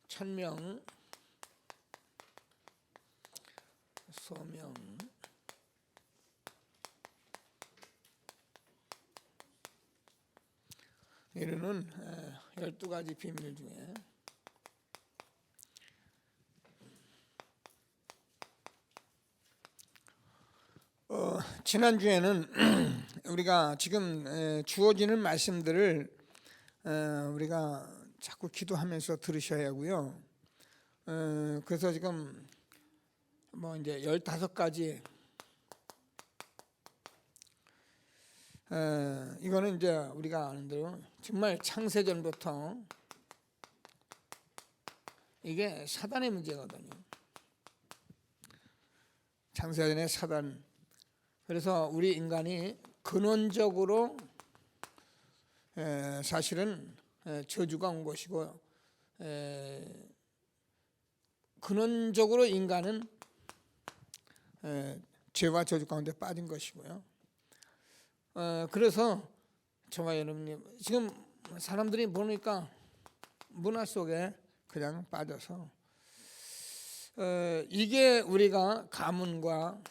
천명, 소명, 이르는 12가지 비밀 중에 지난주에는 우리가 지금 주어지는 말씀들을 우리가 자꾸 기도하면서 들으셔야 하고요. 그래서 지금 뭐 이제 15가지 이거는 이제 우리가 아는 대로 정말 창세전부터 이게 사단의 문제거든요. 창세전의 사단. 그래서 우리 인간이 근원적으로 사실은 저주가 온 것이고 근원적으로 인간은 죄와 저주 가운데 빠진 것이고요. 그래서 저와 여러분님 지금 사람들이 보니까 문화 속에 그냥 빠져서 이게 우리가 가문과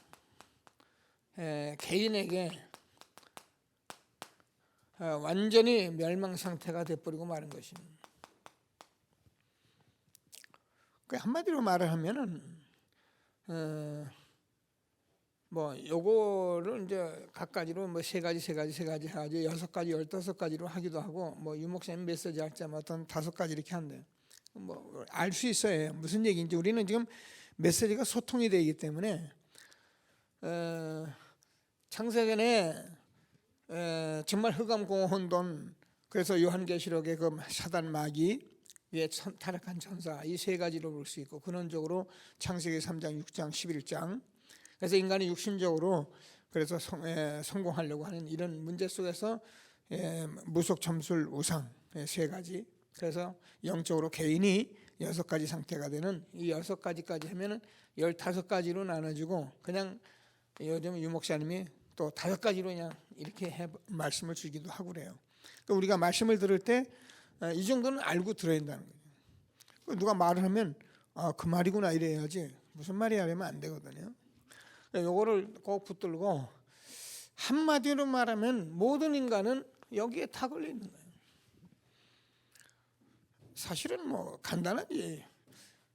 개인에게 완전히 멸망 상태가 돼버리고 마는 것입니다. 한마디로 말을 하면은 뭐 요거를 이제 각가지로 뭐 세 가지 해가지고 6가지 15가지로 하기도 하고 뭐 유목사님 메시지 할자면 어떤 5가지 이렇게 한대요. 뭐 알 수 있어요. 무슨 얘기인지. 우리는 지금 메시지가 소통이 되기 때문에 창세전에 정말 흑암공혼돈, 그래서 요한계시록의 그 사단 마귀 위에 타락한 천사, 이 3가지로 볼 수 있고, 근원적으로 창세기 3장 6장 11장, 그래서 인간이 육신적으로 그래서 성공하려고 하는 이런 문제 속에서 무속 점술 우상 3가지, 그래서 영적으로 개인이 6가지 상태가 되는 이 6가지까지 하면은 15가지로 나눠지고, 그냥 요즘 유목사님이 또 5가지로 그냥 이렇게 말씀을 주기도 하고 그래요. 그러니까 우리가 말씀을 들을 때 이 정도는 알고 들어야 된다는 거예요. 누가 말을 하면 그 말이구나 이래야지, 무슨 말이야 이러면 안 되거든요. 요거를 꼭 붙들고, 한마디로 말하면 모든 인간은 여기에 다 걸려 있는 거예요. 사실은 뭐 간단하지.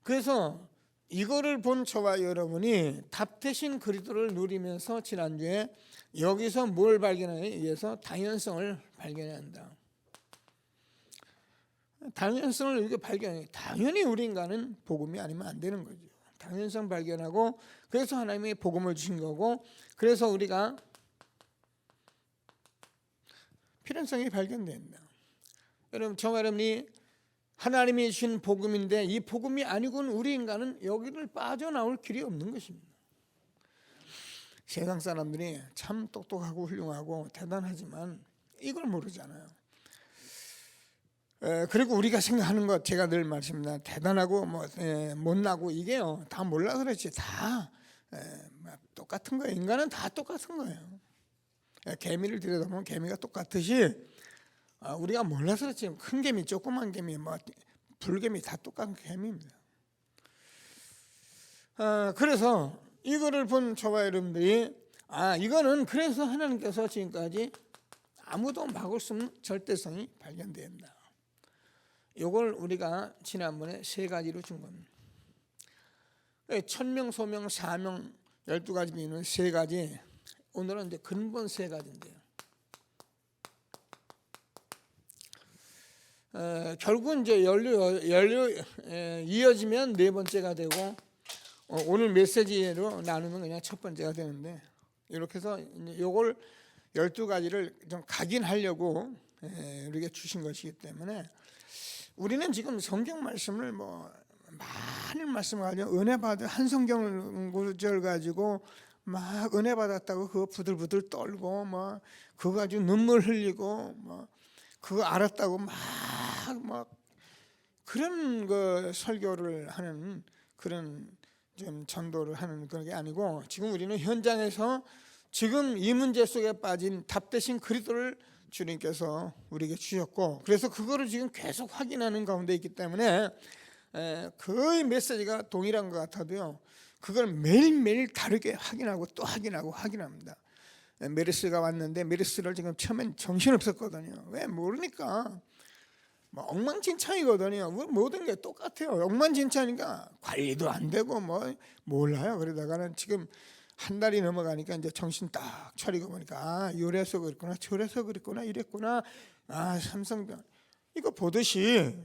그래서 이거를 본 저와 여러분이 답 대신 그리스도를 누리면서 지난주에 여기서 뭘 발견하기 위해서 당연성을 발견해야 한다. 당연성을 이렇게 발견해. 당연히 우리 인간은 복음이 아니면 안 되는 거죠. 당연성 발견하고, 그래서 하나님이 복음을 주신 거고, 그래서 우리가 필연성이 발견된다. 여러분, 저와 여러분이 하나님이 주신 복음인데 이 복음이 아니고는 우리 인간은 여기를 빠져나올 길이 없는 것입니다. 세상 사람들이 참 똑똑하고 훌륭하고 대단하지만 이걸 모르잖아요. 그리고 우리가 생각하는 것, 제가 늘 말씀합니다. 대단하고 못나고 이게요 다 몰라서 그렇지 다 똑같은 거예요. 인간은 다 똑같은 거예요. 개미를 들여다보면 개미가 똑같듯이 우리가 몰라서 그렇지 큰 개미, 조그만 개미, 불개미 다 똑같은 개미입니다. 그래서 이거를 본 저와 여러분들이 이거는 그래서 하나님께서 지금까지 아무도 막을 수 없는 절대성이 발견된다. 이걸 우리가 지난번에 3가지로 준 겁니다. 천명, 소명, 사명 12가지 비밀은 3가지. 오늘은 이제 근본 3가지인데요. 결국은 이제 연료 이어지면 4번째가 되고, 오늘 메시지로 나누면 그냥 첫 번째가 되는데, 이렇게 해서 이걸 12가지를 좀 각인하려고 우리에게 주신 것이기 때문에, 우리는 지금 성경 말씀을 많은 말씀을 가지고 은혜 받은 한 성경 구절 가지고 막 은혜 받았다고 그거 부들부들 떨고 그거 가지고 눈물 흘리고 그거 알았다고 막 그런 그 설교를 하는, 그런 좀 전도를 하는 그런 게 아니고, 지금 우리는 현장에서 지금 이 문제 속에 빠진 답 대신 그리스도를 주님께서 우리에게 주셨고, 그래서 그거를 지금 계속 확인하는 가운데 있기 때문에 거의 메시지가 동일한 것 같아도요, 그걸 매일매일 다르게 확인하고 또 확인합니다. 메르스가 왔는데 메르스를 지금 처음엔 정신없었거든요. 왜? 모르니까. 뭐 엉망진창이거든요. 모든 게 똑같아요. 엉망진창이니까 관리도 안 되고 뭐 몰라요. 그러다가는 지금 한 달이 넘어가니까 이제 정신 딱 차리고 보니까 이래서 그랬구나, 저래서 그랬구나, 이랬구나. 삼성병 이거 보듯이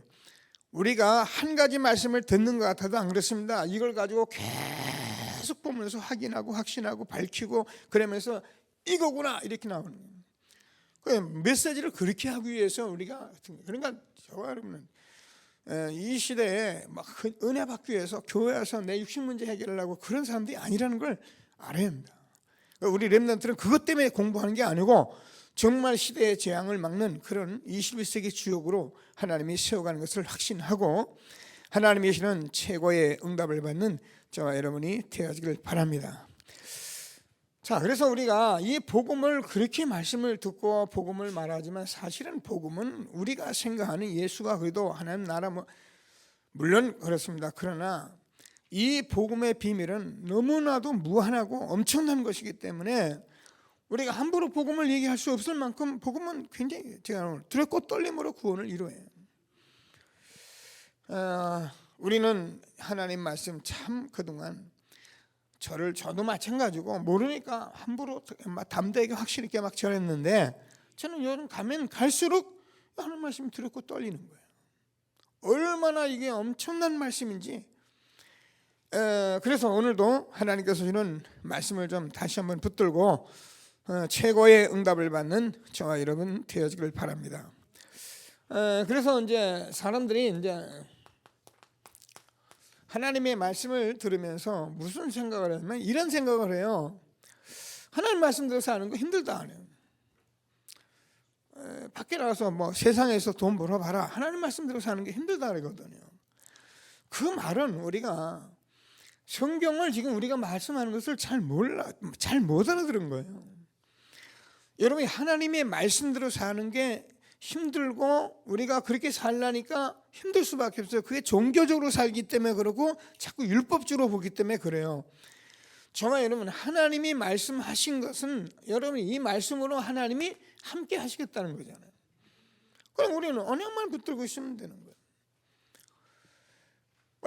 우리가 한 가지 말씀을 듣는 것 같아도 안 그렇습니다. 이걸 가지고 계속 보면서 확인하고 확신하고 밝히고 그러면서 이거구나 이렇게 나오는 거예요. 그 메시지를 그렇게 하기 위해서 우리가, 그러니까 저와 여러분은 이 시대에 막 은혜 받기 위해서 교회 와서 내 육신 문제 해결하려고 그런 사람들이 아니라는 걸 알아야 합니다. 우리 렘넌트는 그것 때문에 공부하는 게 아니고 정말 시대의 재앙을 막는 그런 21세기 주역으로 하나님이 세워가는 것을 확신하고 하나님이 주시는 최고의 응답을 받는 저와 여러분이 되어지길 바랍니다. 자, 그래서 우리가 이 복음을 그렇게 말씀을 듣고 복음을 말하지만 사실은 복음은 우리가 생각하는 예수가 그래도 하나님 나라 물론 그렇습니다. 그러나 이 복음의 비밀은 너무나도 무한하고 엄청난 것이기 때문에 우리가 함부로 복음을 얘기할 수 없을 만큼 복음은 굉장히, 제가 오늘 두렵고 떨림으로 구원을 이루어요. 우리는 하나님 말씀 참 그동안 저도 마찬가지고 모르니까 함부로 담대하게 확실 있게 막 전했는데, 저는 요즘 가면 갈수록 하나님 말씀이 두렵고 떨리는 거예요. 얼마나 이게 엄청난 말씀인지. 그래서 오늘도 하나님께서 주는 말씀을 좀 다시 한번 붙들고 최고의 응답을 받는 저와 여러분 되어지길 바랍니다. 그래서 이제 사람들이 이제 하나님의 말씀을 들으면서 무슨 생각을 하냐면 이런 생각을 해요. 하나님 말씀 들어서 하는 거 힘들다 하네요. 밖에 나가서 뭐 세상에서 돈 벌어봐라, 하나님 말씀 들어서 하는 게 힘들다 그러거든요. 그 말은 우리가 성경을 지금 우리가 말씀하는 것을 잘 못 알아들은 거예요. 여러분이 하나님의 말씀대로 사는 게 힘들고 우리가 그렇게 살라니까 힘들 수밖에 없어요. 그게 종교적으로 살기 때문에 그러고 자꾸 율법적으로 보기 때문에 그래요. 저와 여러분, 하나님이 말씀하신 것은 여러분이 이 말씀으로 하나님이 함께 하시겠다는 거잖아요. 그럼 우리는 언약만 붙들고 있으면 되는 거예요.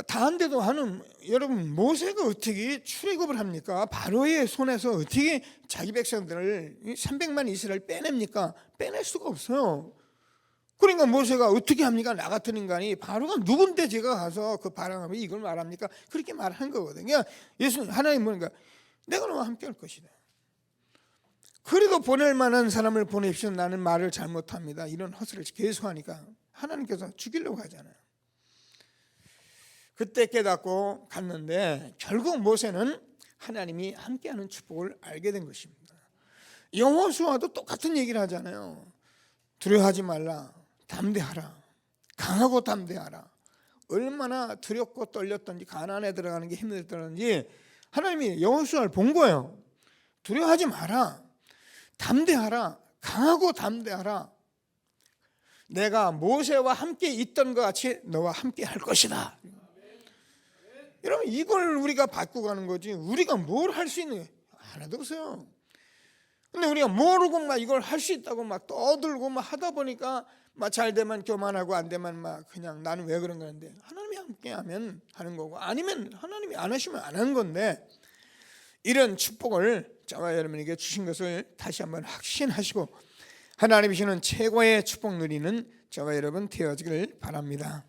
다한데도 하는, 여러분 모세가 어떻게 출애굽을 합니까? 바로의 손에서 어떻게 자기 백성들을 300만 이스라엘 빼냅니까? 빼낼 수가 없어요. 그러니까 모세가 어떻게 합니까? 나 같은 인간이 바로가 누군데 제가 가서 그 바람하면 이걸 말합니까? 그렇게 말한 거거든요. 예수님, 하나님 뭐니까 내가 너와 함께 할 것이다. 그래도 보낼 만한 사람을 보내십시오. 나는 말을 잘못합니다. 이런 헛소리를 계속 하니까 하나님께서 죽이려고 하잖아요. 그때 깨닫고 갔는데 결국 모세는 하나님이 함께하는 축복을 알게 된 것입니다. 여호수아도 똑같은 얘기를 하잖아요. 두려워하지 말라, 담대하라, 강하고 담대하라. 얼마나 두렵고 떨렸던지, 가나안에 들어가는 게 힘들었던지 하나님이 여호수아를 본 거예요. 두려워하지 마라, 담대하라, 강하고 담대하라. 내가 모세와 함께 있던 것 같이 너와 함께 할 것이다. 여러분, 이걸 우리가 받고 가는 거지 우리가 뭘 할 수 있는 게 하나도 없어요. 근데 우리가 모르고 막 이걸 할 수 있다고 막 떠들고 막 하다 보니까 막 잘 되면 교만하고 안 되면 막 그냥 나는 왜 그런 건데, 하나님이 함께 하면 하는 거고 아니면 하나님이 안 하시면 안 하는 건데, 이런 축복을 저와 여러분에게 주신 것을 다시 한번 확신하시고 하나님이 주시는 최고의 축복 누리는 저와 여러분 되어지길 바랍니다.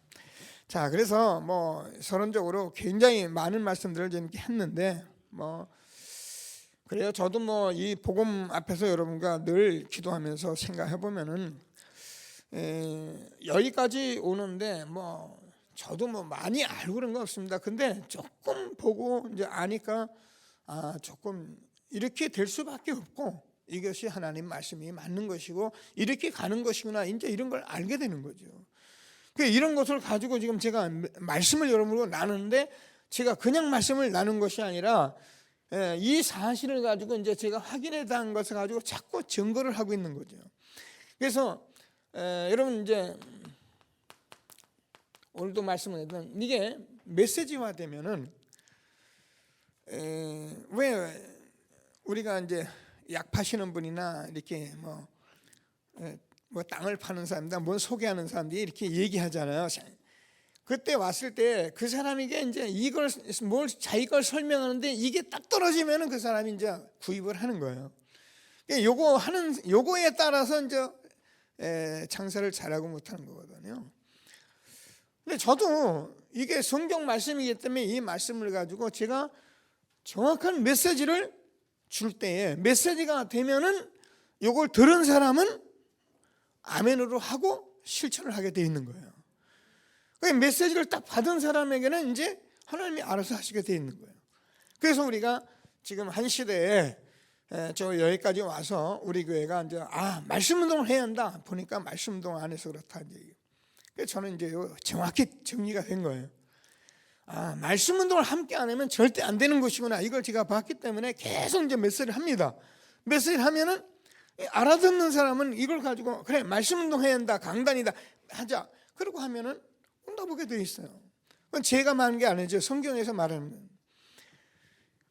자, 그래서 뭐 서론적으로 굉장히 많은 말씀들을 이렇게 했는데 그래요. 저도 뭐 이 복음 앞에서 여러분과 늘 기도하면서 생각해 보면은 여기까지 오는데 뭐 저도 뭐 많이 알고 그런 거 없습니다. 근데 조금 보고 이제 아니까 조금 이렇게 될 수밖에 없고 이것이 하나님 말씀이 맞는 것이고 이렇게 가는 것이구나, 이제 이런 걸 알게 되는 거죠. 이런 것을 가지고 지금 제가 말씀을 여러분과 나누는데 제가 그냥 말씀을 나눈 것이 아니라 이 사실을 가지고 이제 제가 확인해 단 것을 가지고 자꾸 증거를 하고 있는 거죠. 그래서 여러분 이제 오늘도 말씀드렸던 이게 메시지화 되면은 왜 우리가 이제 약 파시는 분이나 이렇게 뭐 땅을 파는 사람이다, 뭘 소개하는 사람들이 이렇게 얘기하잖아요. 그때 왔을 때 그 사람에게 이제 이걸 뭘 자기 걸 설명하는데 이게 딱 떨어지면은 그 사람이 이제 구입을 하는 거예요. 요거에 따라서 이제 장사를 잘하고 못하는 거거든요. 근데 저도 이게 성경 말씀이기 때문에 이 말씀을 가지고 제가 정확한 메시지를 줄 때에 메시지가 되면은 요걸 들은 사람은 아멘으로 하고 실천을 하게 돼 있는 거예요. 그 메시지를 딱 받은 사람에게는 이제 하나님이 알아서 하시게 돼 있는 거예요. 그래서 우리가 지금 한 시대에 저 여기까지 와서 우리 교회가 이제 말씀 운동을 해야 한다 보니까 말씀 운동 안 해서 그렇다 이제. 그래서 저는 이제 정확히 정리가 된 거예요. 말씀 운동을 함께 안 하면 절대 안 되는 것이구나. 이걸 제가 봤기 때문에 계속 이제 메시지를 합니다. 메시지를 하면은 알아듣는 사람은 이걸 가지고 그래 말씀 운동해야 한다, 강단이다 하자. 그러고 하면은 응답하게 돼 있어요. 그건 제가 말하는 게 아니죠. 성경에서 말하는 거예요.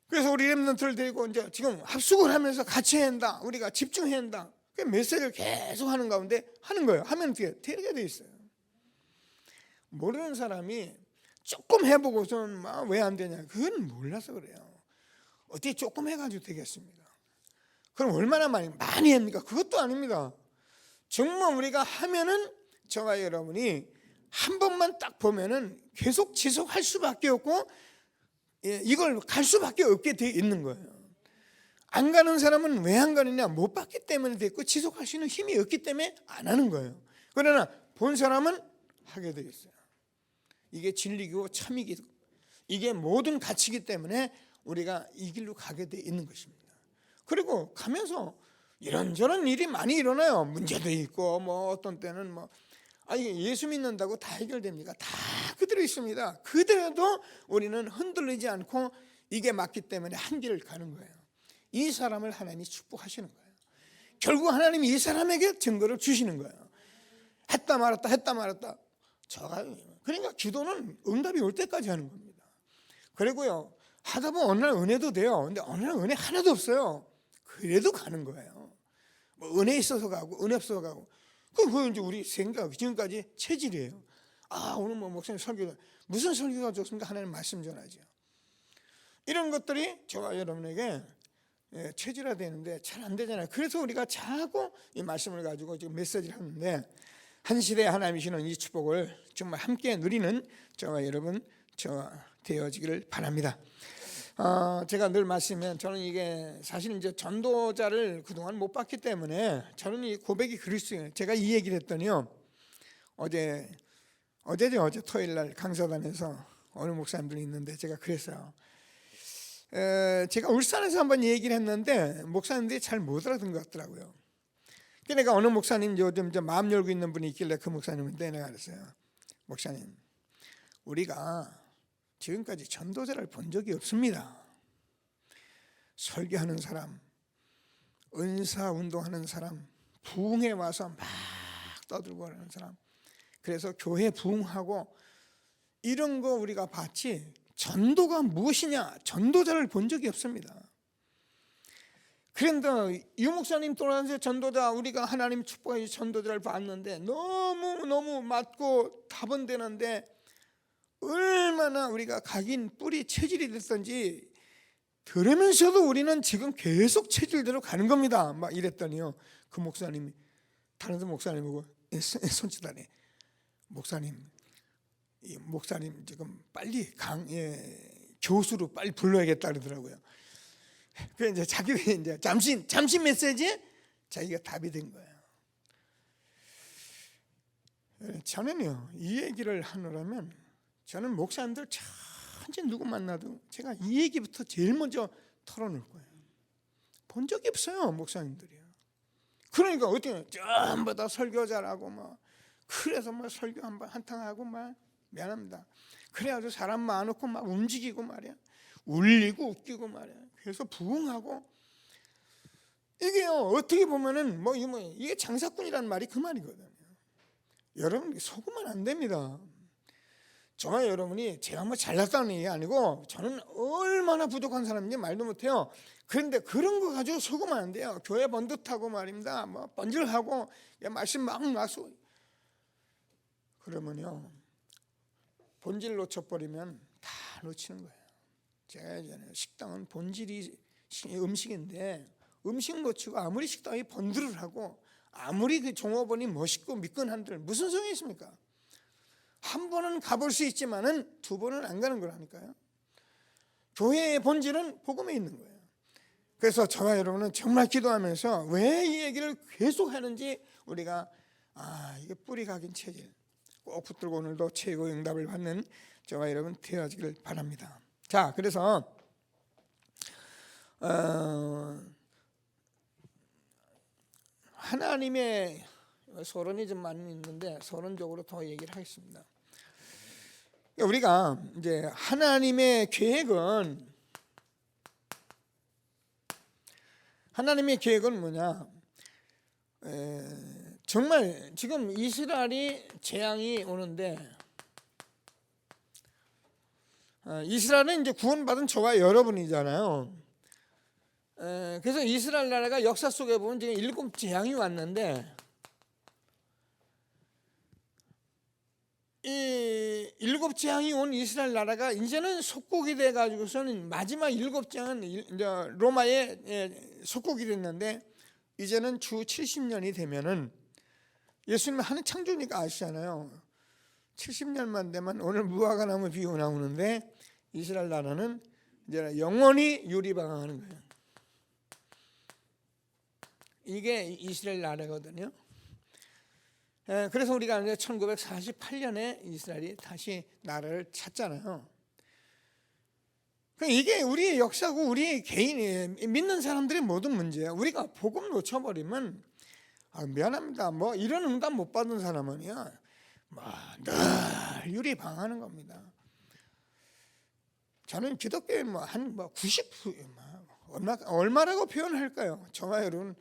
그래서 우리 렘넌트를 데리고 이제 지금 합숙을 하면서 같이 해야 한다. 우리가 집중해야 한다. 그 메시지를 계속 하는 가운데 하는 거예요. 하면 되게 돼 있어요. 모르는 사람이 조금 해보고서는 왜 안 되냐. 그건 몰라서 그래요. 어떻게 조금 해가지고 되겠습니까? 그럼 얼마나 많이 합니까? 그것도 아닙니다. 정말 우리가 하면은 저와 여러분이 한 번만 딱 보면은 계속 지속할 수밖에 없고 이걸 갈 수밖에 없게 돼 있는 거예요. 안 가는 사람은 왜 안 가느냐? 못 봤기 때문에 됐고 지속할 수 있는 힘이 없기 때문에 안 하는 거예요. 그러나 본 사람은 하게 돼 있어요. 이게 진리고 참이기도 이게 모든 가치이기 때문에 우리가 이 길로 가게 돼 있는 것입니다. 그리고 가면서 이런저런 일이 많이 일어나요. 문제도 있고 뭐 어떤 때는 이게 예수 믿는다고 다 해결됩니까? 다 그대로 있습니다. 그대로도 우리는 흔들리지 않고 이게 맞기 때문에 한 길을 가는 거예요. 이 사람을 하나님이 축복하시는 거예요. 결국 하나님이 이 사람에게 증거를 주시는 거예요. 했다 말았다. 그러니까 기도는 응답이 올 때까지 하는 겁니다. 그리고요 하다 보면 어느 날 은혜도 돼요. 근데 어느 날 은혜 하나도 없어요. 그래도 가는 거예요. 은혜 있어서 가고 은혜 없어서 가고. 그거 이제 우리 생각 지금까지 체질이에요. 오늘 목사님 설교가 무슨 설교가 좋습니까? 하나님 말씀 전하죠. 이런 것들이 저와 여러분에게 체질화되는데 잘 안 되잖아요. 그래서 우리가 자꾸 이 말씀을 가지고 지금 메시지를 하는데 한 시대에 하나님이 주시는 이 축복을 정말 함께 누리는 저와 여러분 되어지기를 바랍니다. 제가 늘 말씀하면 저는 이게 사실 이제 전도자를 그동안 못 봤기 때문에 저는 이 고백이 그리스도예요. 제가 이 얘기를 했더니요. 어제 토요일 날 강사단에서 어느 목사님들이 있는데 제가 그랬어요. 제가 울산에서 한번 얘기를 했는데 목사님들이 잘 못 알아듣는 것 같더라고요. 그러니까 내가 어느 목사님 요즘 마음 열고 있는 분이 있길래 그 목사님한테 내가 그랬어요. 목사님, 우리가 지금까지 전도자를 본 적이 없습니다. 설교하는 사람, 은사 운동하는 사람, 부흥에 와서 막 떠들고 하는 사람, 그래서 교회 부흥하고 이런 거 우리가 봤지 전도가 무엇이냐, 전도자를 본 적이 없습니다. 그런데 유 목사님 또한 전도자, 우리가 하나님 축복해 전도자를 봤는데 너무 맞고 다번되는데 얼마나 우리가 각인 뿌리 체질이 됐던지 들으면서도 우리는 지금 계속 체질대로 가는 겁니다. 막 이랬더니요. 그 목사님이 다른 목사님 보고 손짓하네. 목사님 지금 빨리 교수로 빨리 불러야겠다 그러더라고요. 그래서 이제 자기가 이제 잠시 메시지에 자기가 답이 된 거예요. 저는요 이 얘기를 하느라면 저는 목사님들 천지 누구 만나도 제가 이 얘기부터 제일 먼저 털어놓을 거예요. 본 적이 없어요 목사님들이요. 그러니까 어떻게 전부 다 설교 잘하고 그래서 설교 한탕 하고 미안합니다. 그래가지고 사람 많고 움직이고 말이야. 울리고 웃기고 말이야. 그래서 부흥하고 이게요, 어떻게 보면은 이게 장사꾼이라는 말이 그 말이거든요. 여러분 속으면 안 됩니다. 저와 여러분이 제가 잘났다는 얘기 아니고 저는 얼마나 부족한 사람인지 말도 못해요. 그런데 그런 거 가지고 속으면 안 돼요. 교회 번듯하고 말입니다. 번질하고 말씀 막 그러면요, 본질 놓쳐버리면 다 놓치는 거예요. 제가 예전에 식당은 본질이 음식인데 음식 놓치고 아무리 식당이 번들을 하고 아무리 그 종업원이 멋있고 미끈한들 무슨 소용이 있습니까? 한 번은 가볼 수 있지만은 두 번은 안 가는 거라니까요. 교회의 본질은 복음에 있는 거예요. 그래서 저와 여러분은 정말 기도하면서 왜 이 얘기를 계속 하는지 우리가 이게 뿌리 각인 체질 꼭 붙들고 오늘도 최고의 응답을 받는 저와 여러분 되어지길 바랍니다. 자, 그래서 하나님의 서론이 좀 많이 있는데 서론적으로 더 얘기를 하겠습니다. 우리가 이제 하나님의 계획은 뭐냐? 정말 지금 이스라엘이 재앙이 오는데 이스라엘은 이제 구원받은 저와 여러분이잖아요. 그래서 이스라엘 나라가 역사 속에 보면 지금 7 재앙이 왔는데 이 7 재앙이 온 이스라엘 나라가 이제는 속국이 돼 가지고서는 마지막 7 재앙은 이제 로마의 속국이 됐는데 이제는 주 70년이 되면은 예수님 하는 창조니까 아시잖아요. 70년만 되면 오늘 무화과 나무 비유 나오는데 이스라엘 나라는 이제 영원히 유리방황하는 거예요. 이게 이스라엘 나라거든요. 그래서 우리가 1948년에 이스라엘이 다시 나라를 찾잖아요. 이게 우리의 역사고 우리 개인이 믿는 사람들의 모든 문제야. 우리가 복음 놓쳐버리면 미안합니다. 이런 응답 못 받은 사람은요, 늘 유리방하는 겁니다. 저는 기독교에 한 90, 얼마라고 표현할까요? 저와 여러분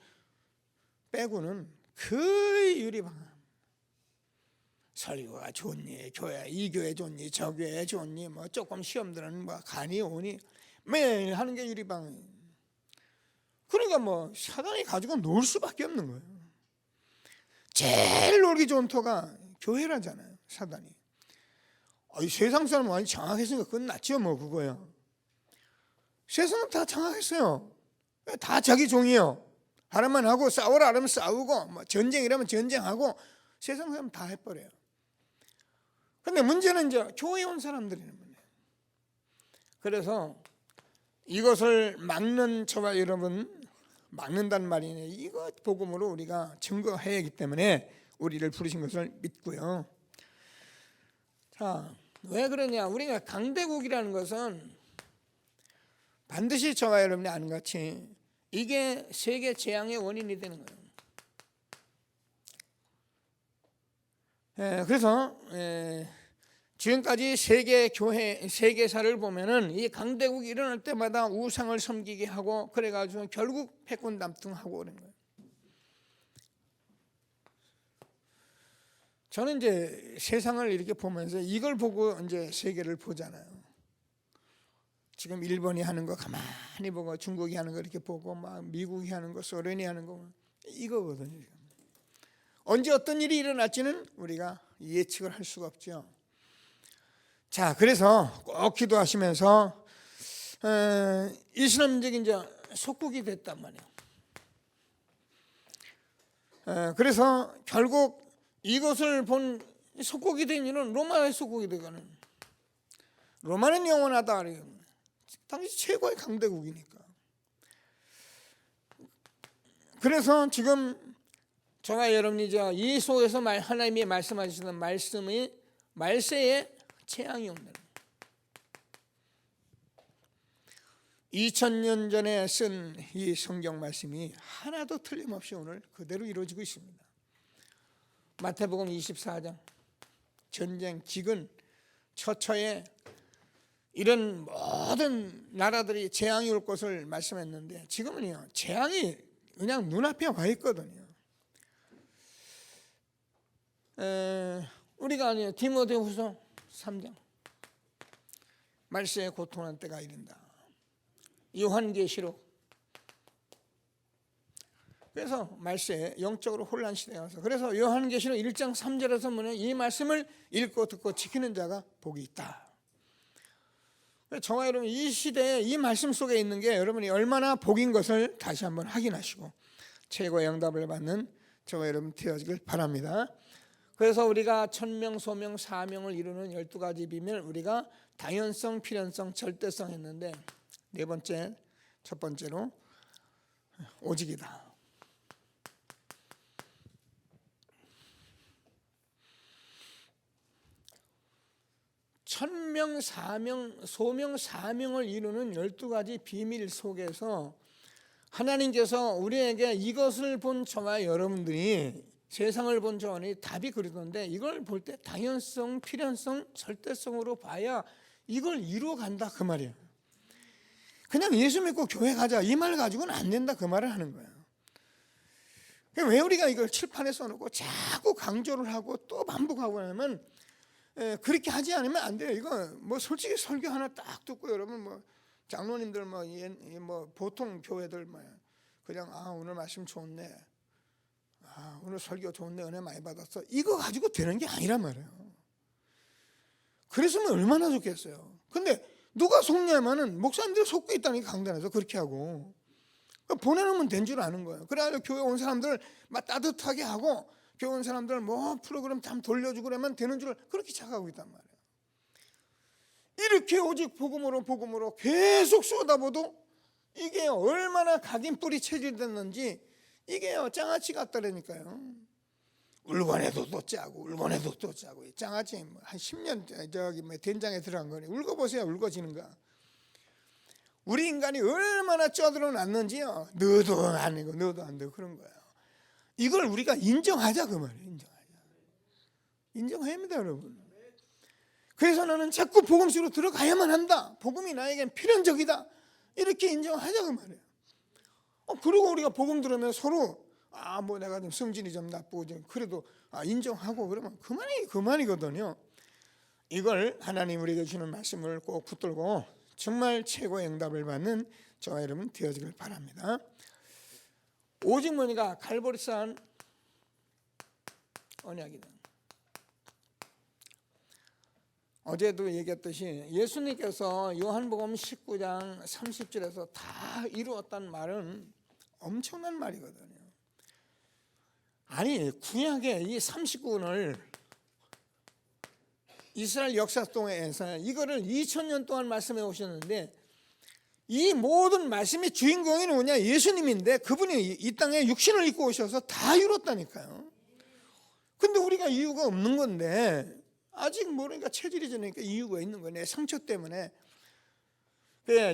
빼고는 거의 유리방함. 설교가 좋니, 교회 이 교회 좋니, 저 교회 좋니, 조금 시험들은 가니 오니 매일 하는 게 유리방. 그러니까 사단이 가지고 놀 수밖에 없는 거예요. 제일 놀기 좋은 터가 교회라잖아요, 사단이. 세상 사람 많이 장악했으니까 그건 낫죠, 그거야. 세상은 다 장악했어요. 다 자기 종이에요. 하라면 하고 싸우라 하면 싸우고 전쟁이라면 전쟁하고 세상 사람 다 해버려요. 근데 문제는 이제 교회에 온 사람들이란 말이에요. 그래서 이것을 막는 저와 여러분 막는단 말이네. 이거 복음으로 우리가 증거해야 하기 때문에 우리를 부르신 것을 믿고요. 자, 왜 그러냐? 우리가 강대국이라는 것은 반드시 저와 여러분이 아는 같이 이게 세계 재앙의 원인이 되는 거예요. 그래서 지금까지 세계사를 보면은 이 강대국이 일어날 때마다 우상을 섬기게 하고 그래가지고 결국 패권 남통하고 그런 거예요. 저는 이제 세상을 이렇게 보면서 이걸 보고 이제 세계를 보잖아요. 지금 일본이 하는 거 가만히 보고 중국이 하는 거 이렇게 보고 미국이 하는 거 소련이 하는 거 이거거든요. 언제 어떤 일이 일어날지는 우리가 예측을 할 수가 없죠. 자, 그래서 꼭 기도하시면서 이슬람적인 이제 속국이 됐단 말이에요. 그래서 결국 이것을 본 속국이 된 이유는 로마의 속국이 되거든. 로마는 영원하다. 당시 최고의 강대국이니까. 그래서 지금 저와 여러분이 이 속에서 하나님이 말씀하시는 말씀이 말세에 재앙이 온다. 2000년 전에 쓴 이 성경 말씀이 하나도 틀림없이 오늘 그대로 이루어지고 있습니다. 마태복음 24장 전쟁, 기근, 처처에 이런 모든 나라들이 재앙이 올 것을 말씀했는데 지금은요 재앙이 그냥 눈앞에 와 있거든요. 우리가 아니에요. 디모데후서 3장 말세에 고통하는 때가 이른다. 요한계시록. 그래서 말세에 영적으로 혼란 시대가 와서, 그래서 요한계시록 1장 3절에서 보면 이 말씀을 읽고 듣고 지키는 자가 복이 있다. 저와 여러분 이 시대에 이 말씀 속에 있는 게 여러분이 얼마나 복인 것을 다시 한번 확인하시고 최고의 응답을 받는 저와 여러분 되어지길 바랍니다. 그래서 우리가 천명, 소명, 사명을 이루는 12가지 비밀, 우리가 당연성, 필연성, 절대성 했는데 첫 번째로 오직이다. 천명, 사명, 소명, 사명을 이루는 12가지 비밀 속에서 하나님께서 우리에게 이것을 본 저와 여러분들이, 세상을 본 저원이 답이 그러던데, 이걸 볼 때 당연성, 필연성, 절대성으로 봐야 이걸 이루어간다 그 말이에요. 그냥 예수 믿고 교회 가자 이 말 가지고는 안 된다 그 말을 하는 거예요. 왜 우리가 이걸 칠판에 써놓고 자꾸 강조를 하고 또 반복하고 하면, 그렇게 하지 않으면 안 돼요. 이거 뭐 솔직히 설교 하나 딱 듣고 여러분 뭐 장로님들 뭐 보통 교회들 뭐 그냥 오늘 말씀 좋네, 오늘 설교 좋은데 은혜 많이 받았어, 이거 가지고 되는 게 아니란 말이에요. 그랬으면 얼마나 좋겠어요. 근데 누가 속냐면은 목사님들이 속고 있다니까, 강단에서 그렇게 하고 보내놓으면 된 줄 아는 거예요. 그래가지고 교회 온 사람들 막 따뜻하게 하고, 교회 온 사람들 뭐 프로그램 참 돌려주고 그러면 되는 줄 그렇게 착각하고 있단 말이에요. 이렇게 오직 복음으로 계속 쏟아봐도 이게 얼마나 각인 뿌리 체질됐는지 이게 장아찌 같다라니까요. 울고내도 또 짜고 울고내도 또 짜고, 장아찌 한 10년 저기 된장에 들어간 거니 울고보세요. 울고지는 거. 우리 인간이 얼마나 쪄들어 놨는지요. 넣어도 아니고 넣어도 안 되고 그런 거예요. 이걸 우리가 인정하자 그 말이에요. 인정해야 합니다 여러분. 그래서 나는 자꾸 복음 속으로 들어가야만 한다, 복음이 나에겐 필연적이다, 이렇게 인정하자 그 말이에요. 그리고 우리가 복음 들으면 서로 뭐 내가 좀 성질이 좀 나쁘고 좀 그래도 인정하고 그러면 그만이거든요. 이걸 하나님 우리에게 주는 말씀을 꼭 붙들고 정말 최고의 응답을 받는 저와 여러분 되어지길 바랍니다. 오직 뭐니까 갈보리산 언약이다. 어제도 얘기했듯이 예수님께서 요한복음 19장 30절에서 다 이루었다는 말은 엄청난 말이거든요. 아니 구약의 이 39권을 이스라엘 역사 동에서 이거를 2000년 동안 말씀해 오셨는데, 이 모든 말씀의 주인공이 누구냐? 예수님인데 그분이 이 땅에 육신을 입고 오셔서 다 이뤘다니까요. 근데 우리가 이유가 없는 건데, 아직 모르니까 체질이 저니까 이유가 있는 거예요. 내 상처 때문에.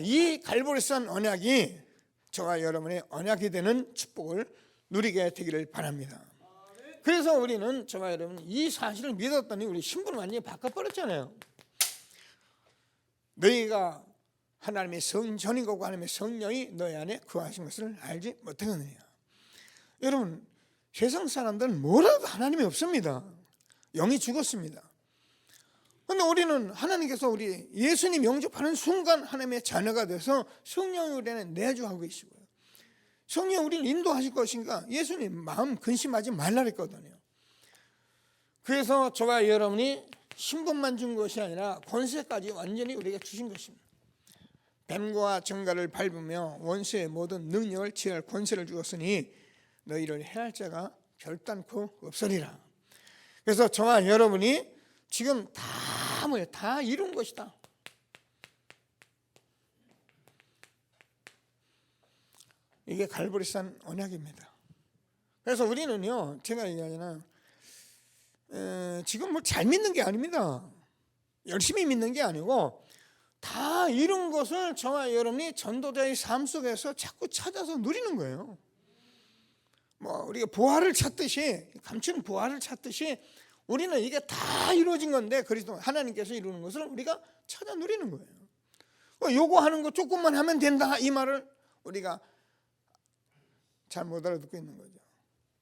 이 갈보리산 언약이 저와 여러분의 언약이 되는 축복을 누리게 되기를 바랍니다. 그래서 우리는 저와 여러분 이 사실을 믿었더니 우리 신분을 완전히 바꿔버렸잖아요. 너희가 하나님의 성전이고 하나님의 성령이 너희 안에 거하신 것을 알지 못하느냐. 여러분 세상 사람들은 뭐라도 하나님이 없습니다. 영이 죽었습니다. 그런데 우리는 하나님께서 우리 예수님 영접하는 순간 하나님의 자녀가 돼서 성령이 우리 안에 내주하고 계시고요. 성령 우리를 인도하실 것인가? 예수님 마음 근심하지 말라 했거든요. 그래서 저와 여러분이 신분만 준 것이 아니라 권세까지 완전히 우리에게 주신 것입니다. 뱀과 정갈을 밟으며 원수의 모든 능력을 취할 권세를 주었으니 너희를 해할 자가 결단코 없으리라. 그래서 저와 여러분이 지금 다 이룬 것이다. 이게 갈보리산 언약입니다. 그래서 우리는요, 제가 얘기하잖아요, 지금 뭐 잘 믿는 게 아닙니다. 열심히 믿는 게 아니고 다 이룬 것을 저와 여러분이 전도자의 삶 속에서 자꾸 찾아서 누리는 거예요. 뭐 우리가 부활을 찾듯이, 감추는 부활을 찾듯이 우리는 이게 다 이루어진 건데, 그리스도 하나님께서 이루는 것을 우리가 찾아 누리는 거예요. 요거 하는 거 조금만 하면 된다 이 말을 우리가 잘 못 알아듣고 있는 거죠.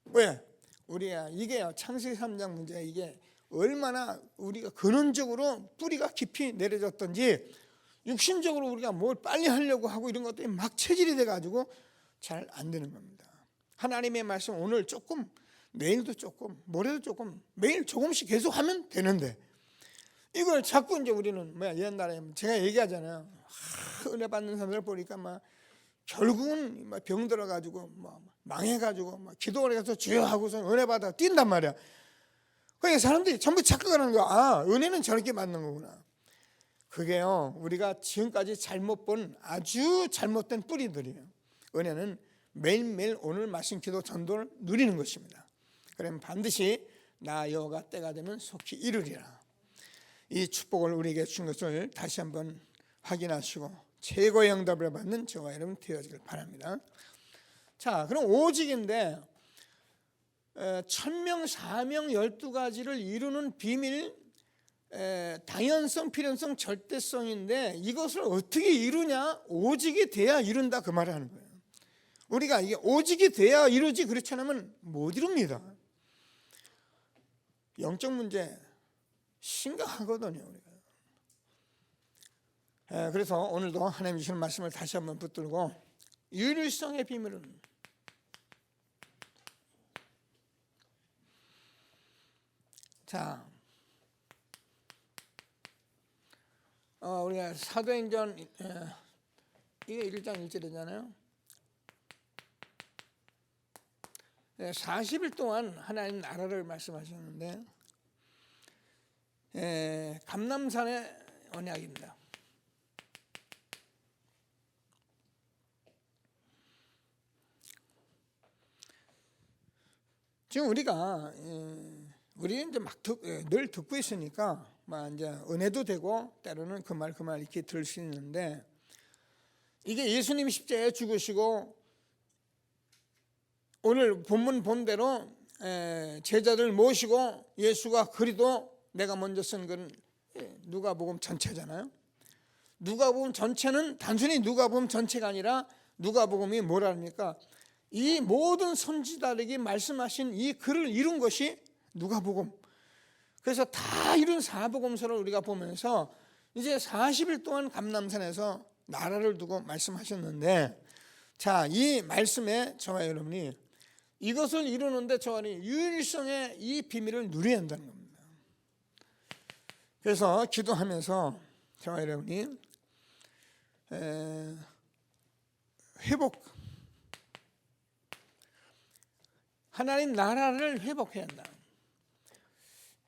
왜? 우리가 이게요, 창세기 3장 문제가 이게 얼마나 우리가 근원적으로 뿌리가 깊이 내려졌던지 육신적으로 우리가 뭘 빨리 하려고 하고 이런 것들이 막 체질이 돼가지고 잘 안 되는 겁니다. 하나님의 말씀 오늘 조금, 내일도 조금, 모레도 조금, 매일 조금씩 계속 하면 되는데 이걸 자꾸 이제 우리는 옛날에 제가 얘기하잖아요. 은혜 받는 사람들 보니까 막 결국은 막 병 들어가지고 막 망해가지고 막 기도를 해서 주여 하고서 은혜 받아 뛴단 말이야. 그러니까 사람들이 전부 착각을 하는 거야. 아, 은혜는 저렇게 받는 거구나. 그게요, 우리가 지금까지 잘못 본 아주 잘못된 뿌리들이에요. 은혜는 매일매일 오늘 말씀 기도 전도를 누리는 것입니다. 그러면 반드시 나 여호와가 때가 되면 속히 이루리라. 이 축복을 우리에게 준 것을 다시 한번 확인하시고 최고의 응답을 받는 저와 여러분 되어지길 바랍니다. 자, 그럼 오직인데 1000명, 4명, 12가지를 이루는 비밀, 당연성, 필연성, 절대성인데 이것을 어떻게 이루냐? 오직이 돼야 이룬다 그 말을 하는 거예요. 우리가 이게 오직이 돼야 이루지 그렇지 않으면 못 이룹니다. 영적 문제 심각하거든요. 우리가. 그래서 오늘도 하나님 주시는 말씀을 다시 한번 붙들고 유일성의 비밀은 자, 우리가 사도행전 이게 1장 1절이잖아요. 40일 동안 하나님 나라를 말씀하셨는데 감람산의 언약입니다. 지금 우리가 우리는 이제 늘 듣고 있으니까 막 이제 은혜도 되고 때로는 그 말 이렇게 들을 수 있는데 이게 예수님이 십자가에 죽으시고 오늘 본문 본대로 제자들 모시고 예수가 그리도 내가 먼저 쓴 건 누가복음 전체잖아요. 누가복음 전체는 단순히 누가복음 전체가 아니라 누가복음이 뭐라 합니까? 이 모든 선지자들에게 말씀하신 이 글을 이룬 것이 누가복음. 그래서 다 이룬 사복음서를 우리가 보면서 이제 40일 동안 감람산에서 나라를 두고 말씀하셨는데 자, 이 말씀에 저와 여러분이 이것을 이루는데 저와 유일성의 이 비밀을 누려야 한다는 겁니다. 그래서 기도하면서 저와 여러분이 하나님 나라를 회복해야 한다.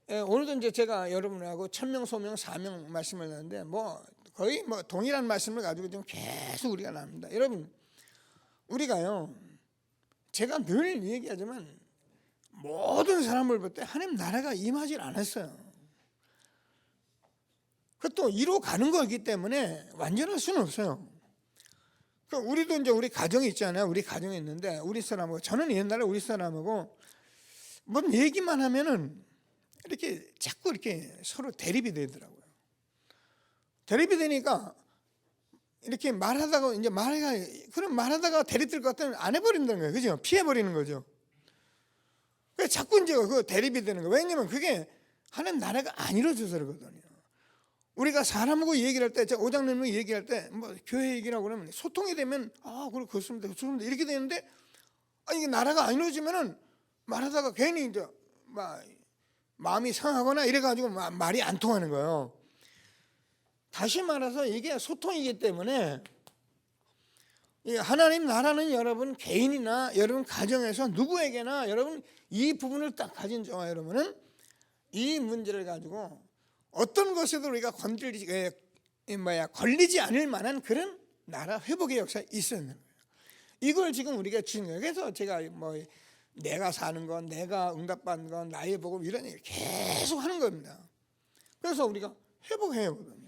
오늘도 이제 제가 여러분하고 1000명, 소명, 4명 말씀을 하는데 거의 동일한 말씀을 가지고 지금 계속 우리가 나눕니다. 여러분, 우리가요, 제가 늘 얘기하지만 모든 사람을 볼 때 하나님 나라가 임하지 않았어요. 그것도 이루어가는 거기 때문에 완전할 수는 없어요. 우리도 이제 우리 가정이 있잖아요. 우리 가정이 있는데 우리 사람하고 저는 옛날에 우리 사람하고 뭔 얘기만 하면은 이렇게 자꾸 이렇게 서로 대립이 되더라고요. 대립이 되니까 이렇게 말하다가 이제 말하다가 대립될 것 같으면 안 해버린다는 거예요. 그죠? 피해버리는 거죠. 그래서 자꾸 이제 그 대립이 되는 거예요. 왜냐면 그게 하나님 나라가 안 이루어져서 그러거든요. 우리가 사람하고 얘기를 할 때, 제가 오장님이 얘기할 때, 교회 얘기라고 그러면 소통이 되면, 그래, 그렇습니다. 이렇게 되는데, 이게 나라가 안 이루어지면은 말하다가 괜히 이제 마음이 상하거나 이래가지고 말이 안 통하는 거예요. 다시 말해서 이게 소통이기 때문에 하나님 나라는 여러분 개인이나 여러분 가정에서 누구에게나 여러분 이 부분을 딱 가진 저와 여러분은 이 문제를 가지고 어떤 것에도 우리가 걸리지 않을 만한 그런 나라 회복의 역사가 있어야 되는 거예요. 이걸 지금 우리가 주는 거예요. 그래서 제가 내가 사는 건, 내가 응답받는 건, 나의 복음 이런 얘기를 계속 하는 겁니다. 그래서 우리가 회복해야 하거든요.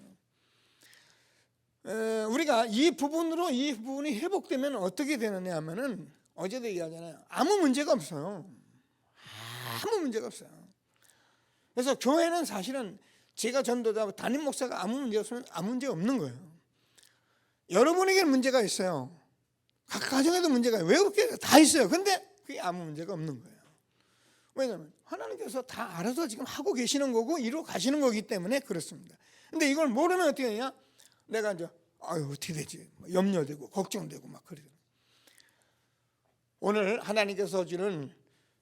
우리가 이 부분이 회복되면 어떻게 되느냐 하면은 어제도 얘기하잖아요. 아무 문제가 없어요. 아무 문제가 없어요. 그래서 교회는 사실은 제가 전도자고 담임 목사가 아무 문제 없으면 아무 문제 없는 거예요. 여러분에게는 문제가 있어요. 각 가정에도 문제가 외국에 다 있어요. 근데 그게 아무 문제가 없는 거예요. 왜냐하면 하나님께서 다 알아서 지금 하고 계시는 거고 이루어 가시는 거기 때문에 그렇습니다. 근데 이걸 모르면 어떻게 되냐? 내가 이제 어떻게 되지? 염려되고 걱정되고 막 그래요. 오늘 하나님께서 주는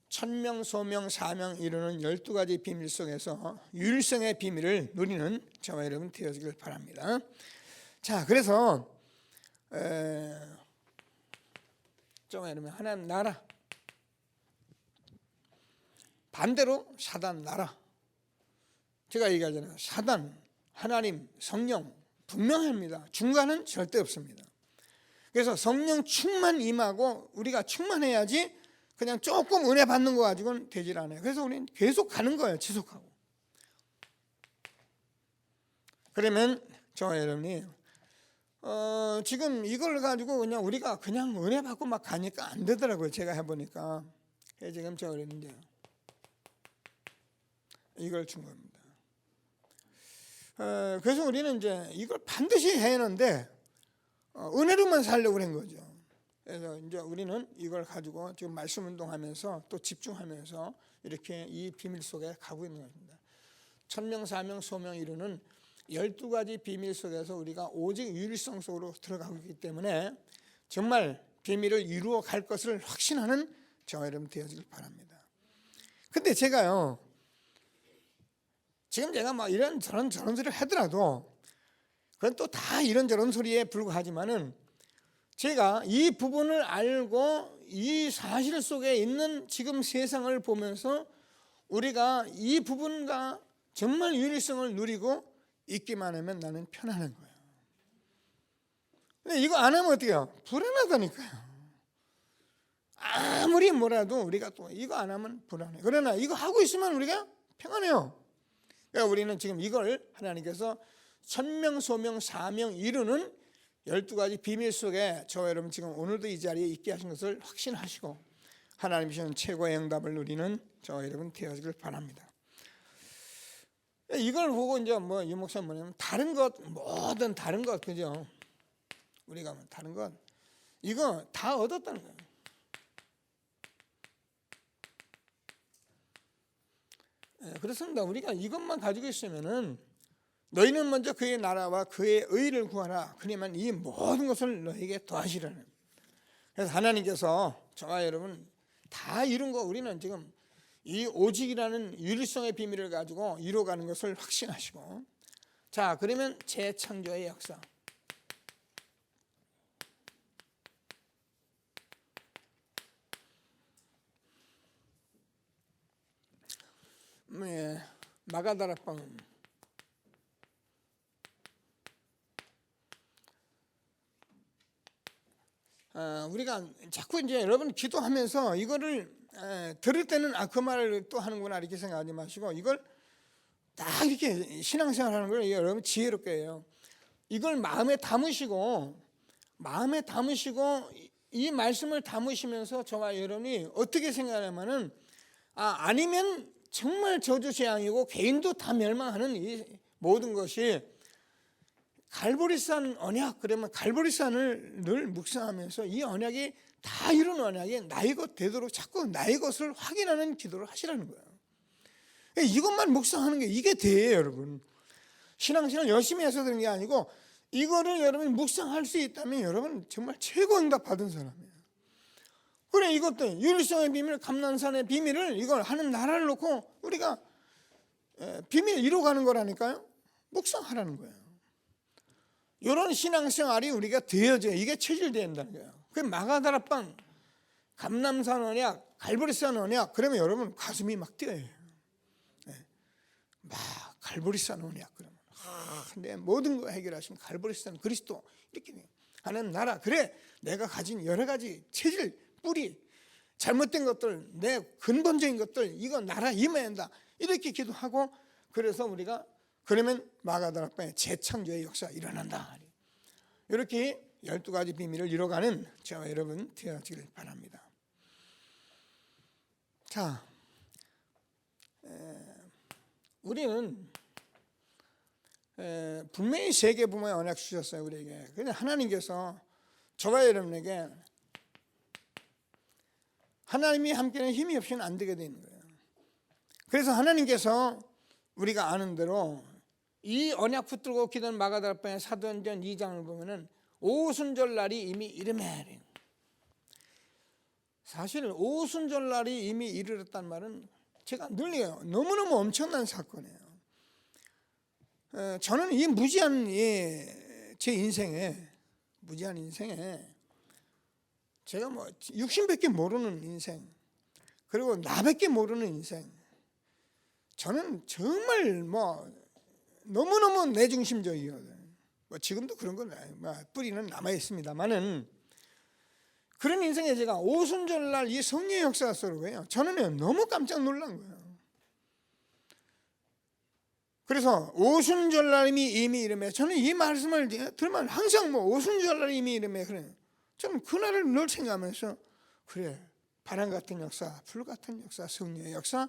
천명, 소명, 사명 이루는 12가지 비밀 속에서 유일성의 비밀을 누리는 저와 여러분 되어지길 바랍니다. 자, 그래서 저와 여러분 하나님 나라, 반대로 사단 나라. 제가 얘기하잖아요. 사단, 하나님, 성령 분명합니다. 중간은 절대 없습니다. 그래서 성령 충만 임하고 우리가 충만해야지 그냥 조금 은혜 받는 거 가지고는 되질 않아요. 그래서 우리는 계속 가는 거예요. 지속하고. 그러면 저와 여러분이 지금 이걸 가지고 그냥 우리가 그냥 은혜 받고 막 가니까 안 되더라고요. 제가 해보니까. 지금 제가 그랬는데요. 이걸 준 겁니다. 그래서 우리는 이제 이걸 반드시 해야 하는데 은혜로만 살려고 그런 거죠. 그래서 이제 우리는 이걸 가지고 지금 말씀 운동하면서 또 집중하면서 이렇게 이 비밀 속에 가고 있는 것입니다. 천명, 사명, 소명 이루는 12가지 비밀 속에서 우리가 오직 유일성 속으로 들어가고 있기 때문에 정말 비밀을 이루어 갈 것을 확신하는 저와 여러분 되어지길 바랍니다. 근데 제가요, 지금 제가 막 이런저런 소리를 하더라도 그건 또 다 이런저런 소리에 불과하지만은 제가 이 부분을 알고 이 사실 속에 있는 지금 세상을 보면서 우리가 이 부분과 정말 유일성을 누리고 있기만 하면 나는 편안한 거예요. 근데 이거 안 하면 어떻게 해요? 불안하다니까요. 아무리 뭐라도 우리가 또 이거 안 하면 불안해. 그러나 이거 하고 있으면 우리가 평안해요. 그러니까 우리는 지금 이걸 하나님께서 천명, 소명, 사명 이루는 12가지 비밀 속에 저와 여러분 지금 오늘도 이 자리에 있게 하신 것을 확신하시고 하나님 주시는 최고의 응답을 누리는 저와 여러분 되어지길 바랍니다. 이걸 보고 이제 뭐 유 목사님 뭐냐면 다른 것 뭐든 다른 것 그죠? 우리가 다른 것 이거 다 얻었다는 거예요. 그렇습니다. 우리가 이것만 가지고 있으면은 너희는 먼저 그의 나라와 그의 의를 구하라. 그러면 이 모든 것을 너에게 더하시라는. 그래서 하나님께서 저와 여러분 다 이룬 거 우리는 지금 이 오직이라는 유일성의 비밀을 가지고 이루어가는 것을 확신하시고 자 그러면 재창조의 역사 마가다락방 우리가 자꾸 이제 여러분 기도하면서 이거를 들을 때는 그 말을 또 하는구나 이렇게 생각하지 마시고 이걸 딱 이렇게 신앙생활 하는 걸 여러분 지혜롭게 해요. 이걸 마음에 담으시고 이 말씀을 담으시면서 저와 여러분이 어떻게 생각하냐면은 아니면 정말 저주재앙이고 개인도 다 멸망하는 이 모든 것이 갈보리산 언약 그러면 갈보리산을 늘 묵상하면서 이 언약이 다 이룬 언약이 나의 것 되도록 자꾸 나의 것을 확인하는 기도를 하시라는 거예요. 이것만 묵상하는 게 이게 대예요, 여러분. 신앙생활 열심히 해서 그런 게 아니고 이거를 여러분이 묵상할 수 있다면 여러분 정말 최고 응답 받은 사람이에요. 그래 이것도 유일성의 비밀, 감난산의 비밀을 이걸 하는 나라를 놓고 우리가 비밀 이루어가는 거라니까요. 묵상하라는 거예요. 이런 신앙생활이 우리가 되어져야 이게 체질된다는 거예요. 그 마가다락방, 감남산 언약, 갈보리산 언약 그러면 여러분 가슴이 막 뛰어요. 막 갈보리산 언약 그러면 내 모든 거 해결하신 갈보리산 그리스도 이렇게 하는 나라 그래 내가 가진 여러 가지 체질, 뿌리, 잘못된 것들, 내 근본적인 것들 이거 나라 임해야 한다 이렇게 기도하고 그래서 우리가 그러면 마가다락방의 재창조의 역사가 일어난다. 이렇게 12가지 비밀을 이뤄가는 저와 여러분 되어지길 바랍니다. 자, 우리는 분명히 세계 부모의 언약 주셨어요 우리에게. 근데 하나님께서 저와 여러분에게 하나님이 함께하는 힘이 없이는 안 되게 되는 거예요. 그래서 하나님께서 우리가 아는 대로 이 언약 붙들고 기도한 마가다락방의 사도행전 2장을 보면은 오순절날이 이미 이르매. 사실 오순절날이 이미 이르렀단 말은 제가 늘 얘기해요. 너무너무 엄청난 사건이에요. 저는 이 무지한 제 인생에 제가 뭐 육신밖에 모르는 인생, 그리고 나밖에 모르는 인생, 저는 정말 뭐 너무너무 내중심적이거든요. 뭐 지금도 그런 건 뿌리는 남아 있습니다만은, 그런 인생에 제가 오순절날 이 성령의 역사가 쏘고요. 저는 너무 깜짝 놀란 거예요. 그래서 오순절날이 이미 이르매, 저는 이 말씀을 들으면 항상 뭐 오순절날이 이미 이르매, 그래. 저는 그날을 늘 생각하면서, 그래, 바람 같은 역사, 불 같은 역사, 성령의 역사,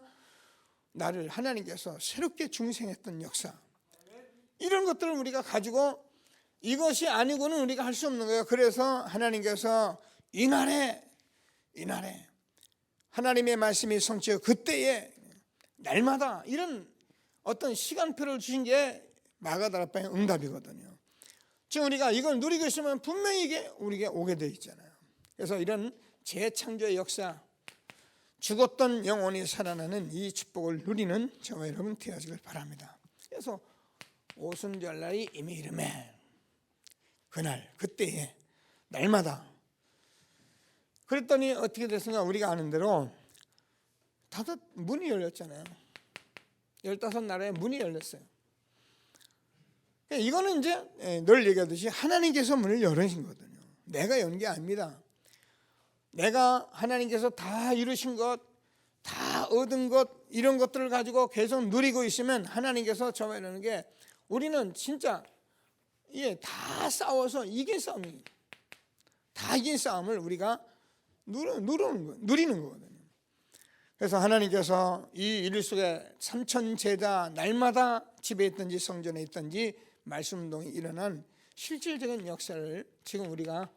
나를 하나님께서 새롭게 중생했던 역사, 이런 것들을 우리가 가지고 이것이 아니고는 우리가 할 수 없는 거예요. 그래서 하나님께서 이날에 하나님의 말씀이 성취되어 그때에 날마다 이런 어떤 시간표를 주신 게 마가다락방의 응답이거든요. 지금 우리가 이걸 누리고 있으면 분명히 이게 우리에게 오게 돼 있잖아요. 그래서 이런 재창조의 역사, 죽었던 영혼이 살아나는 이 축복을 누리는 저와 여러분 되어지길 바랍니다. 그래서 오순절날이 이미 이르매, 그날 그때에 날마다. 그랬더니 어떻게 됐습니까? 우리가 아는 대로 다섯 문이 열렸잖아요. 15나라의 문이 열렸어요. 이거는 이제 늘 얘기하듯이 하나님께서 문을 열으신 거거든요. 내가 연 게 아닙니다. 내가 하나님께서 다 이루신 것, 다 얻은 것, 이런 것들을 가지고 계속 누리고 있으면 하나님께서 저와 이러는 게, 우리는 진짜 다 싸워서 이긴 싸움이에요. 다 이긴 싸움을 우리가 누리는 거거든요. 그래서 하나님께서 이 일 속에 삼천 제자 날마다 집에 있든지 성전에 있든지 말씀 운동이 일어난 실질적인 역사를 지금 우리가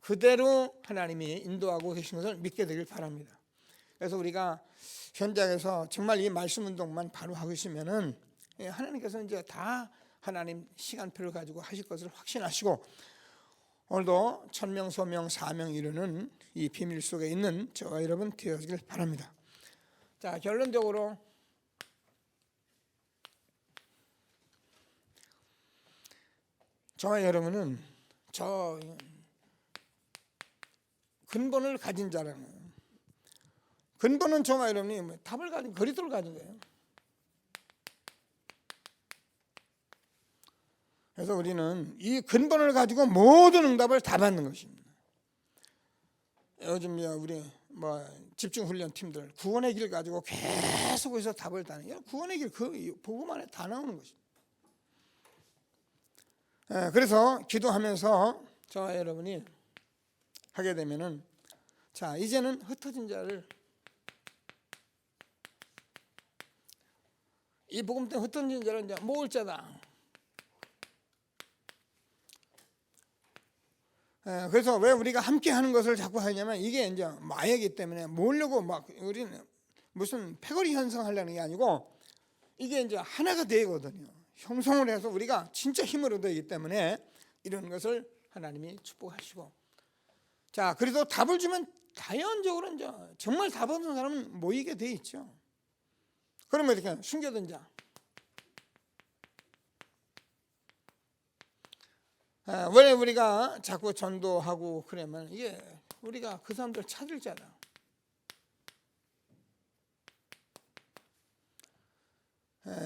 그대로 하나님이 인도하고 계신 것을 믿게 되길 바랍니다. 그래서 우리가 현장에서 정말 이 말씀 운동만 바로 하고 있으면은 하나님께서 이제 다 하나님 시간표를 가지고 하실 것을 확신하시고, 오늘도 천명, 소명, 사명 이루는 이 비밀 속에 있는 저와 여러분 되어지길 바랍니다. 자, 결론적으로 저와 여러분은 저 근본을 가진 자라는 거예요. 근본은 저와 여러분이 답을 가진, 거리도를 가진 거예요. 그래서 우리는 이 근본을 가지고 모든 응답을 다 받는 것입니다. 요즘 우리 집중훈련 팀들 구원의 길 가지고 계속해서 답을 다는, 구원의 길 그 복음 안에 다 나오는 것입니다. 그래서 기도하면서 저와 여러분이 하게 되면은, 자, 이제는 흩어진 자를, 이 복음 때문에 흩어진 자를 이제 모을 자다. 그래서 왜 우리가 함께 하는 것을 자꾸 하냐면, 이게 이제 마약이기 때문에 모으려고 우리는 무슨 패거리 현상 하려는 게 아니고, 이게 이제 하나가 되거든요. 형성을 해서 우리가 진짜 힘을 얻어야기 때문에 이런 것을 하나님이 축복하시고, 자, 그래도 답을 주면 자연적으로 이제 정말 답 얻는 사람은 모이게 돼 있죠. 그러면 이렇게 숨겨둔 자, 왜 우리가 자꾸 전도하고 그러면 이게 우리가 그 사람들 찾을 자다.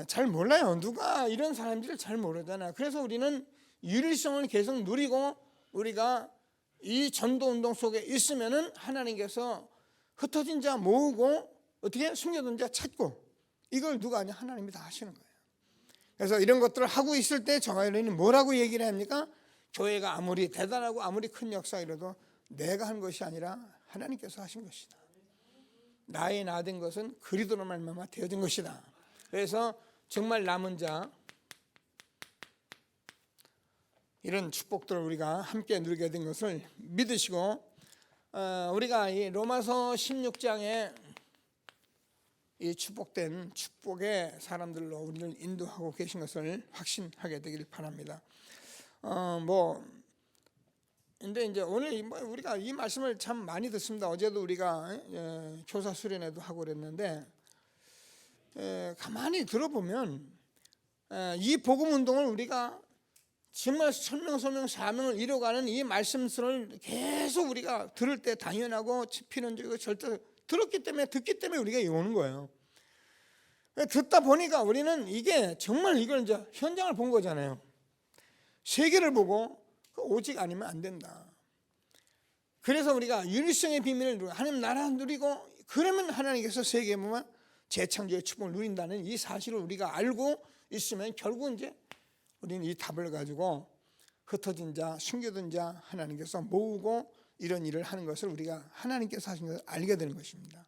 잘 몰라요. 누가 이런 사람들을 잘 모르잖아. 그래서 우리는 유일성을 계속 누리고, 우리가 이 전도운동 속에 있으면은 하나님께서 흩어진 자 모으고, 어떻게 숨겨둔 자 찾고, 이걸 누가 하냐? 하나님이 다 하시는 거예요. 그래서 이런 것들을 하고 있을 때 저와 여러분이 뭐라고 얘기를 합니까? 교회가 아무리 대단하고 아무리 큰 역사이라도 내가 한 것이 아니라 하나님께서 하신 것이다. 나의 나된 것은 그리스도로 말미암아 되어진 것이다. 그래서 정말 남은 자, 이런 축복들을 우리가 함께 누리게 된 것을 믿으시고, 우리가 이 로마서 16장에 이 축복된 축복의 사람들로 우리를 인도하고 계신 것을 확신하게 되길 바랍니다. 근데 이제 오늘 우리가 이 말씀을 참 많이 듣습니다. 어제도 우리가 교사 수련회도 하고 그랬는데 가만히 들어보면 이 복음 운동을 우리가 정말 천명소명 사명을 이뤄가는 이 말씀을 계속 우리가 들을 때 당연하고 필연적이고 절대 듣기 때문에 우리가 오는 거예요. 듣다 보니까 우리는 이게 정말 이걸 이제 현장을 본 거잖아요. 세계를 보고 오직 아니면 안 된다. 그래서 우리가 유일성의 비밀을 누리고 하나님 나라 누리고 그러면 하나님께서 세계에 보면 재창조의 축복을 누린다는 이 사실을 우리가 알고 있으면 결국 이제 우리는 이 답을 가지고 흩어진 자, 숨겨둔 자 하나님께서 모으고 이런 일을 하는 것을 우리가 하나님께서 하신 것을 알게 되는 것입니다.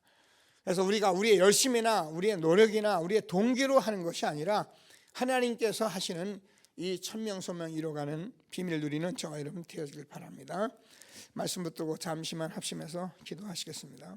그래서 우리가 우리의 열심이나 우리의 노력이나 우리의 동기로 하는 것이 아니라 하나님께서 하시는 이 천명소명 이뤄가는 비밀을 누리는 저와 여러분 되어지길 바랍니다. 말씀 붙들고 잠시만 합심해서 기도하시겠습니다.